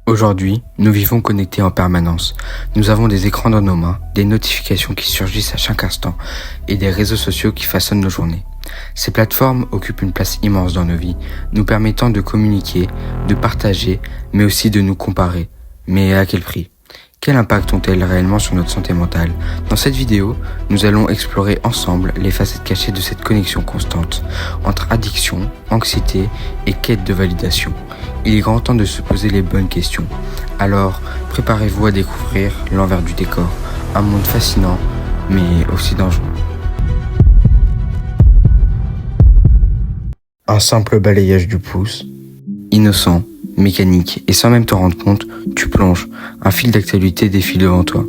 Aujourd'hui, nous vivons connectés en permanence. Nous avons des écrans dans nos mains, des notifications qui surgissent à chaque instant et des réseaux sociaux qui façonnent nos journées. Ces plateformes occupent une place immense dans nos vies, nous permettant de communiquer, de partager, mais aussi de nous comparer. Mais à quel prix ? Quel impact ont-elles réellement sur notre santé mentale ? Dans cette vidéo, nous allons explorer ensemble les facettes cachées de cette connexion constante entre addiction, anxiété et quête de validation. Il est grand temps de se poser les bonnes questions. Alors, préparez-vous à découvrir l'envers du décor, un monde fascinant, mais aussi dangereux. Un simple balayage du pouce, innocent, mécanique, et sans même t'en rendre compte, tu plonges, un fil d'actualité défile devant toi.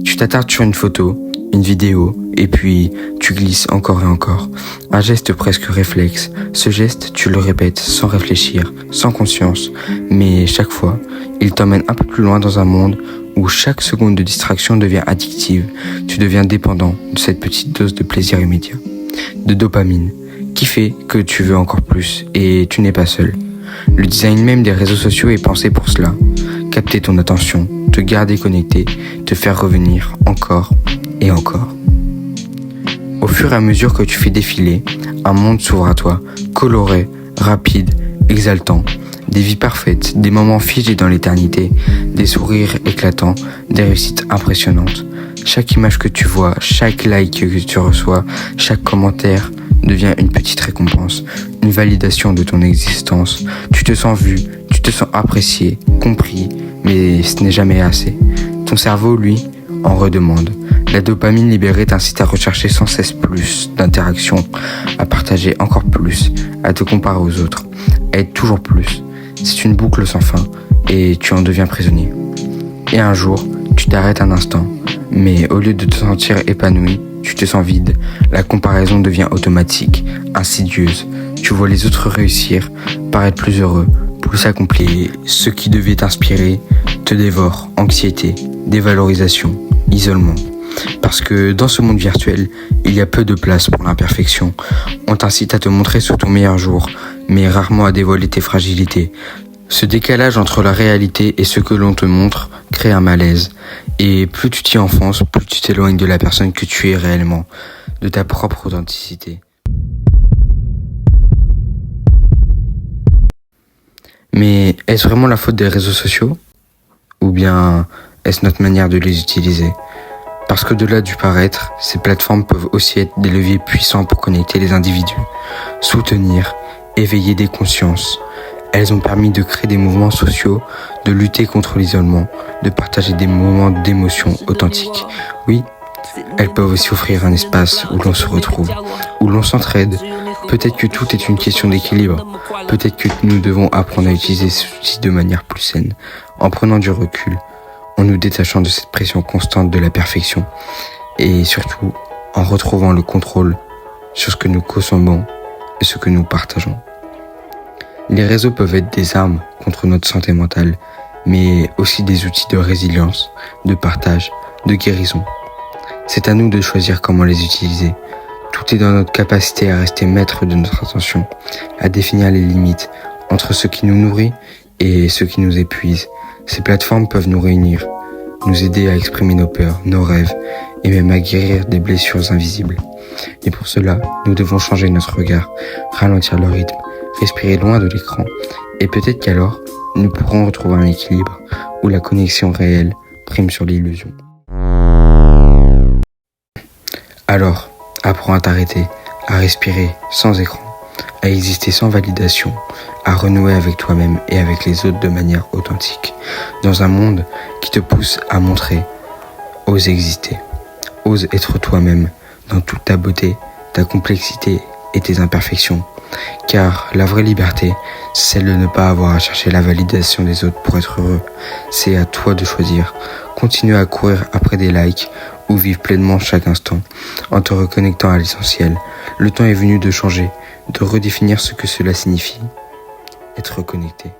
Tu t'attardes sur une photo, une vidéo, et puis tu glisses encore et encore. Un geste presque réflexe. Ce geste, tu le répètes sans réfléchir, sans conscience, mais chaque fois, il t'emmène un peu plus loin dans un monde où chaque seconde de distraction devient addictive. Tu deviens dépendant de cette petite dose de plaisir immédiat, de dopamine, qui fait que tu veux encore plus, et tu n'es pas seul. Le design même des réseaux sociaux est pensé pour cela. Capter ton attention, te garder connecté, te faire revenir encore et encore. Au fur et à mesure que tu fais défiler, un monde s'ouvre à toi, coloré, rapide, exaltant. Des vies parfaites, des moments figés dans l'éternité, des sourires éclatants, des réussites impressionnantes. Chaque image que tu vois, chaque like que tu reçois, chaque commentaire devient une petite récompense, une validation de ton existence. Tu te sens vu, tu te sens apprécié, compris, mais ce n'est jamais assez. Ton cerveau, lui, en redemande. La dopamine libérée t'incite à rechercher sans cesse plus d'interactions, à partager encore plus, à te comparer aux autres, à être toujours plus. C'est une boucle sans fin et tu en deviens prisonnier. Et un jour, tu t'arrêtes un instant, mais au lieu de te sentir épanoui, tu te sens vide. La comparaison devient automatique, insidieuse. Tu vois les autres réussir, paraître plus heureux, plus accomplis. Ce qui devait t'inspirer te dévore. Anxiété, dévalorisation, isolement. Parce que dans ce monde virtuel, il y a peu de place pour l'imperfection. On t'incite à te montrer sous ton meilleur jour, mais rarement à dévoiler tes fragilités. Ce décalage entre la réalité et ce que l'on te montre crée un malaise. Et plus tu t'y enfonces, plus tu t'éloignes de la personne que tu es réellement, de ta propre authenticité. Mais est-ce vraiment la faute des réseaux sociaux ? Ou bien est-ce notre manière de les utiliser ? Parce qu'au-delà du paraître, ces plateformes peuvent aussi être des leviers puissants pour connecter les individus, soutenir, éveiller des consciences. Elles ont permis de créer des mouvements sociaux, de lutter contre l'isolement, de partager des moments d'émotion authentiques. Oui, elles peuvent aussi offrir un espace où l'on se retrouve, où l'on s'entraide. Peut-être que tout est une question d'équilibre. Peut-être que nous devons apprendre à utiliser ces outils de manière plus saine, en prenant du recul, en nous détachant de cette pression constante de la perfection et surtout en retrouvant le contrôle sur ce que nous consommons et ce que nous partageons. Les réseaux peuvent être des armes contre notre santé mentale, mais aussi des outils de résilience, de partage, de guérison. C'est à nous de choisir comment les utiliser. Tout est dans notre capacité à rester maître de notre attention, à définir les limites entre ce qui nous nourrit et ce qui nous épuise. Ces plateformes peuvent nous réunir, nous aider à exprimer nos peurs, nos rêves et même à guérir des blessures invisibles. Et pour cela, nous devons changer notre regard, ralentir le rythme, respirer loin de l'écran. Et peut-être qu'alors, nous pourrons retrouver un équilibre où la connexion réelle prime sur l'illusion. Alors, apprends à t'arrêter, à respirer sans écran, à exister sans validation, à renouer avec toi-même et avec les autres de manière authentique, dans un monde qui te pousse à montrer. Ose exister, ose être toi-même dans toute ta beauté, ta complexité et tes imperfections. Car la vraie liberté, c'est celle de ne pas avoir à chercher la validation des autres pour être heureux. C'est à toi de choisir. Continue à courir après des likes ou vivre pleinement chaque instant en te reconnectant à l'essentiel. Le temps est venu de changer, de redéfinir ce que cela signifie, être connecté.